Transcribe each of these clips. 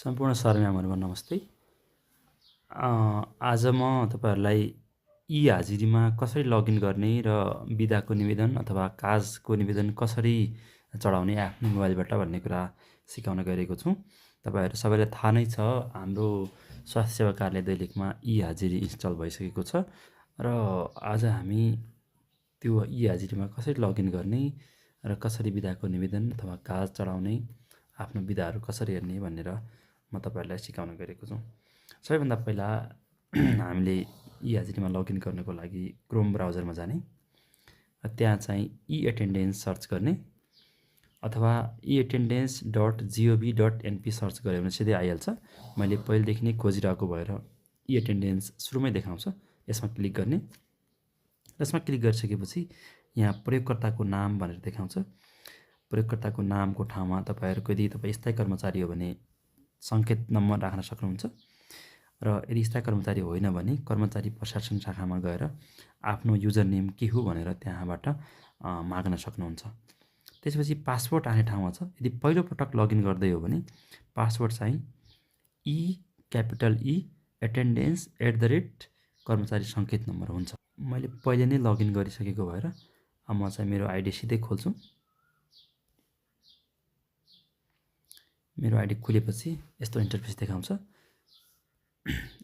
सम्पूर्ण सरम्यामहरुमा नमस्ते। आज म तपाईहरुलाई ई-हाजिरीमा कसरी लगइन गर्ने र बिदाको निवेदन अथवा काजको निवेदन कसरी चढाउने आफ्नो मोबाइलबाट भन्ने कुरा सिकाउन गइरहेको छु। तपाईहरु सबैलाई थाहा नै छ, हाम्रो स्वास्थ्य सेवा कार्यालय दैलेखमा ई-हाजिरी इन्स्टल भइसकेको छ र आज हामी त्यो ई-हाजिरीमा कसरी लगइन गर्ने र कसरी बिदाको निवेदन अथवा काज चढाउने, आफ्नो बिदाहरु कसरी हेर्ने भनेर म तपाईहरुलाई सिकाउन गइरहेको छु। सबैभन्दा पहिला हामीले ई-हाजिरीमा लगइन गर्नको लागि क्रोम ब्राउजरमा जाने र त्यहाँ चाहिँ ई-एटेन्डेन्स सर्च गर्ने अथवा eattendance.gov.np सर्च गऱ्यो भने सिधै आइहाल्छ। मैले पहिलेदेखि नै खोजिरहेको भएर ई-एटेन्डेन्स सुरुमै देखाउँछ। यसमा क्लिक गर्ने। यसमा क्लिक गरिसकेपछि यहाँ प्रयोगकर्ताको नाम भनेर देखाउँछ। प्रयोगकर्ताको नामको ठाउँमा तपाईहरुको यदि तपाई स्थायी कर्मचारी हो भने संकेत नम्बर राख्न सक्नुहुन्छ र यदि स्थायी कर्मचारी होइन भने कर्मचारी प्रशासन शाखामा गएर आफ्नो युजर नेम के हो भनेर त्यहाँबाट माग्न सक्नुहुन्छ। त्यसपछि पासवर्ड आउने ठाउँमा छ। यदि पहिलो पटक लगइन गर्दै हो भने पासवर्ड चाहिँ attendance@ कर्मचारी संकेत नम्बर हुन्छ। मैले पहिले नै लगइन गरिसकेको भएर म चाहिँ मेरो आइडी सिधै खोल्छु। मेरो आइडी खुलेपछि यस्तो इन्टरफेस देखाउँछ।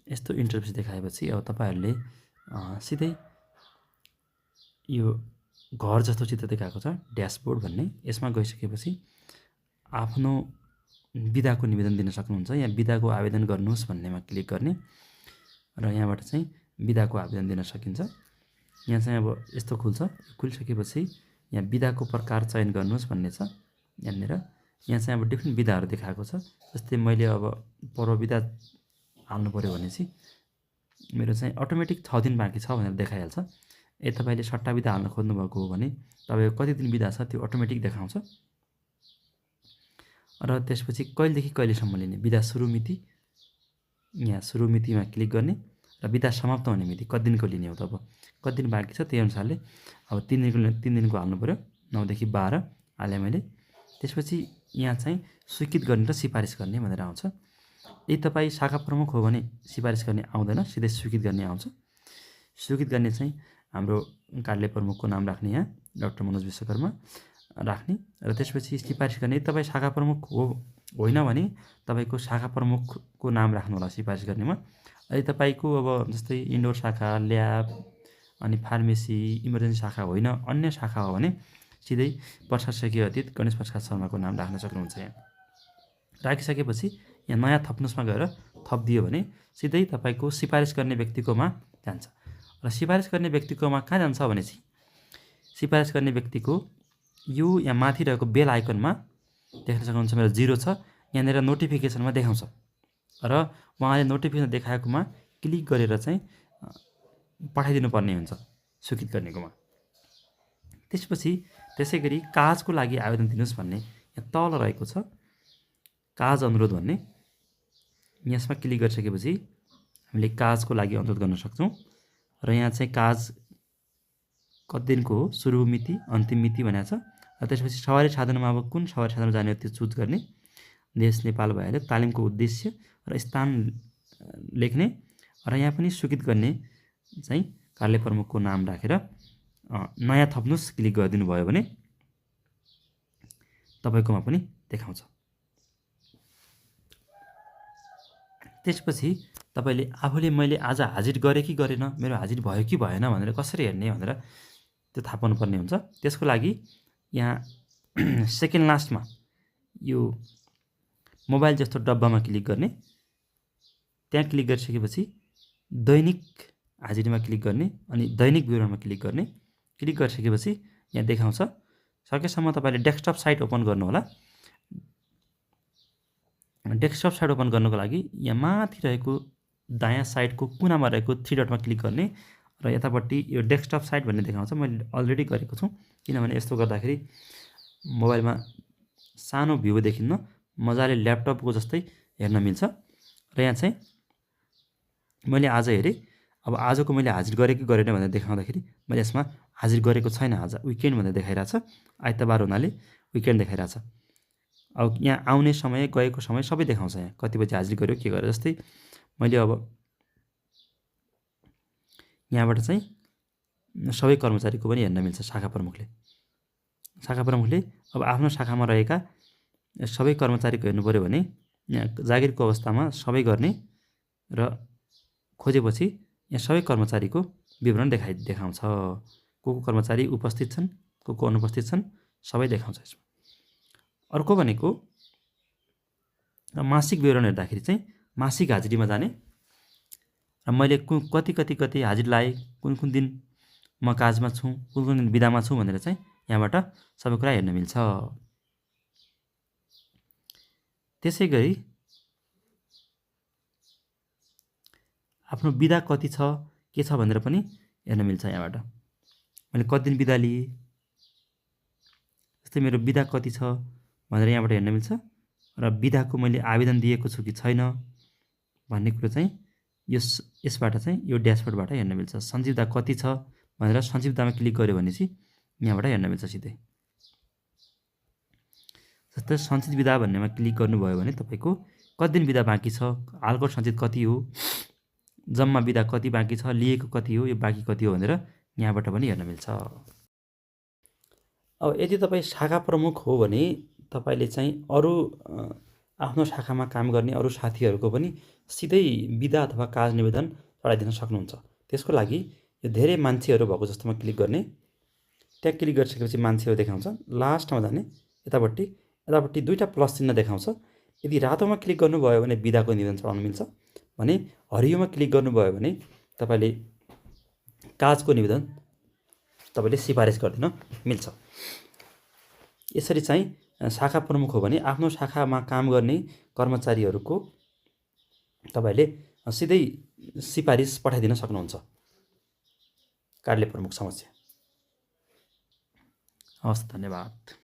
यस्तो इन्टरफेस देखाएपछि अब तपाईहरुले सिधै यो घर जस्तो चित्र देखाएको छ ड्यासबोर्ड भन्ने, यसमा गइसकेपछि आफ्नो बिदाको निवेदन दिन सक्नुहुन्छ। यहाँ बिदाको आवेदन गर्नुहोस् भन्नेमा क्लिक गर्ने र यहाँबाट चाहिँ बिदाको आवेदन दिन सकिन्छ। यहाँ चाहिँ अब यस्तो खुल्छ। खुलिसकेपछि यहाँ बिदाको प्रकार चयन गर्नुहोस् भन्ने छ यहाँनिर। यहाँ चाहिँ अब डिफ्रेन्ट बिदाहरु देखाएको छ। जस्तै मैले अब पर्व बिदा हाल्नु पर्यो भनेपछि मेरो चाहिँ अटोमेटिक 6 दिन बाँकी छ भनेर देखाइहाल्छ। तपाईले सट्टा बिदा हाल्न खोज्नु भएको हो भने तपाईको कति दिन बिदा छ त्यो अटोमेटिक देखाउँछ। र त्यसपछि कहिलेदेखि कहिलेसम्म लिने बिदा सुरु मिति, यहाँ सुरु मितिमा क्लिक गर्ने र बिदा समाप्त हुने मिति कति दिनको लिने हो त। अब कति दिन बाँकी छ त्यही अनुसारले अब 3 दिनको हाल्नु पर्यो। 9 देखि 12 हाले मैले। त्यसपछि यहाँ चाहिँ स्वीकृत गर्ने र सिफारिस गर्ने भनेर आउँछ। यदि तपाई शाखा प्रमुख हो भने सिफारिस गर्ने आउँदैन, सिधै स्वीकृत गर्ने आउँछ। स्वीकृत गर्ने चाहिँ हाम्रो कार्यालय प्रमुखको नाम राख्ने, यहाँ डाक्टर मनोज विश्वकर्मा राख्ने र त्यसपछि सिफारिस गर्ने। यदि तपाई शाखा प्रमुख होइन भने तपाईको शाखा प्रमुखको नाम राख्नु होला सिफारिस गर्नेमा। यदि तपाईको अब जस्तै इन्डोर शाखा, ल्याब अनि फार्मेसी, इमर्जेन्सी शाखा होइन अन्य शाखा हो भने सिधै प्रशासकीय अधीन गणेश प्रसाद शर्माको नाम राख्न सक्नुहुन्छ। यहाँ राखिसकेपछि यहाँ नयाँ थप्नुसमा गएर थप्दियो भने सिधै तपाईको सिफारिस गर्ने व्यक्तिकोमा जान्छ। र सिफारिस गर्ने व्यक्तिकोमा कहाँ जान्छ भनेपछि सिफारिस गर्ने व्यक्तिको यो यहाँ माथि रहेको बेल आइकनमा देख्न सक्नुहुन्छ मेरो 0 छ। यहाँनिर नोटिफिकेसनमा देखाउँछ र उहाँले नोटिफिकेसन देखाएकोमा क्लिक गरेर चाहिँ पठाइदिनु पर्ने हुन्छ स्वीकृत गर्नेकोमा। त्यसपछि त्यसैगरी काजको लागि आवेदन दिनुस् भन्ने यहाँ तल रहेको छ काज अनुरोध भन्ने। यसमा क्लिक गरिसकेपछि हामीले काजको लागि अनुरोध गर्न सक्छौं र यहाँ चाहिँ काज कति दिनको हो, सुरु मिति, अन्तिम मिति भनेको छ। र त्यसपछि सवारी साधनमा अब कुन सवारी साधनमा जाने हो त्यो चुज गर्ने। देश नेपाल भइहाल्यो। तालिमको उद्देश्य र स्थान लेख्ने र यहाँ पनि स्वीकृत गर्ने चाहिँ कार्यालय प्रमुखको नाम राखेर नयाँ थप्नुस् क्लिक गरिदिनु भयो भने तपाईकोमा पनि देखाउँछ। त्यसपछि तपाईले आफूले मैले आज हाजिर गरे कि गरेन, मेरो हाजिर भयो कि भएन भनेर कसरी हेर्ने भनेर त्यो थाहा पाउनु पर्ने हुन्छ। त्यसको लागि यहाँ सेकेन्ड लास्टमा यो मोबाइल जस्तो डब्बामा क्लिक गर्ने। त्यहाँ क्लिक गरिसकेपछि दैनिक हाजिरीमा क्लिक गर्ने अनि दैनिक विवरणमा क्लिक गर्ने। क्लिक गरिसकेपछि यहाँ देखाउँछ। सकेसम्म तपाईले डेस्कटप साइट ओपन गर्नु होला। डेस्कटप साइट ओपन गर्नको लागि यहाँ माथि रहेको दायाँ साइडको कुनामा रहेको 3 डटमा क्लिक गर्ने र यतापट्टि यो डेस्कटप साइट भन्ने देखाउँछ। मैले अलरेडी गरेको छु किनभने यस्तो गर्दाखेरि मोबाइलमा सानो भ्यू देखिन्न, मजाले ल्यापटपको जस्तै हेर्न मिल्छ। र यहाँ चाहिँ मैले आज हेरेँ। अब आजको मैले हाजिर गरे कि गरेन भनेर देखाउँदाखेरि मैले यसमा हाजिर गरेको छैन। आज विकेन्ड भनेर देखाइरहेछ। आइतबार हुनाले विकेन्ड देखाइरहेछ। अब यहाँ आउने समय गएको समय सबै देखाउँछ। यहाँ कति बजी हाजिरी गर्यो के गर्यो। जस्तै मैले अब यहाँबाट चाहिँ सबै कर्मचारीको पनि हेर्न मिल्छ। शाखा प्रमुखले अब आफ्नो शाखामा रहेका सबै कर्मचारीको हेर्नु पऱ्यो भने यहाँ जागिरको अवस्थामा सबै गर्ने र खोजेपछि यहाँ सबै कर्मचारीको विवरण देखाउँछ। को कर्मचारी उपस्थित छन्, को अनुपस्थित छन्, सबै देखाउँछ यसमा। अर्को भनेको मासिक विवरण हेर्दाखेरि चाहिँ मासिक हाजिरीमा जाने र मैले कति हाजिरी लाएँ, कुन दिन म काजमा छु, कुन दिन बिदामा छु भनेर चाहिँ यहाँबाट सबै कुरा हेर्न मिल्छ। त्यसै गरी आफ्नो बिदा कति छ के छ भनेर पनि हेर्न मिल्छ। यहाँबाट मैले कति दिन बिदा लिएँ, जस्तै मेरो बिदा कति छ भनेर यहाँबाट हेर्न मिल्छ र बिदाको मैले आवेदन दिएको छु कि छैन भन्ने कुरो चाहिँ यसबाट चाहिँ यो ड्यासबोर्डबाट हेर्न मिल्छ। सञ्चिवता कति छ भनेर सञ्चिवतामा क्लिक गर्यो भनेपछि यहाँबाट हेर्न मिल्छ सिधै। जस्तै सञ्चित बिदा भन्नेमा क्लिक गर्नुभयो भने तपाईँको कति दिन बिदा बाँकी छ, हालको सञ्चित कति हो, जम्मा बिदा कति बाँकी छ, लिएको कति हो, यो बाँकी कति हो भनेर यहाँबाट पनि हेर्न मिल्छ। अब यदि तपाईँ शाखा प्रमुख हो भने तपाईँले चाहिँ अरू आफ्नो शाखामा काम गर्ने अरू साथीहरूको पनि सिधै बिदा अथवा काज निवेदन चढाइदिन सक्नुहुन्छ। त्यसको लागि यो धेरै मान्छेहरू भएको जस्तोमा क्लिक गर्ने, त्यहाँ क्लिक गरिसकेपछि मान्छेहरू देखाउँछ। लास्टमा जाने यतापट्टि दुईवटा प्लस चिन्ह देखाउँछ। यदि रातोमा क्लिक गर्नुभयो भने बिदाको निवेदन चढाउन मिल्छ भने हरियोमा क्लिक गर्नुभयो भने तपाईँले काजको निवेदन तपाईँले सिफारिस गरिदिन मिल्छ। यसरी चाहिँ शाखा प्रमुख हो भने आफ्नो शाखामा काम गर्ने कर्मचारीहरूको तपाईँले सिधै सिफारिस पठाइदिन सक्नुहुन्छ कार्यालय प्रमुख समक्ष। हवस्, धन्यवाद।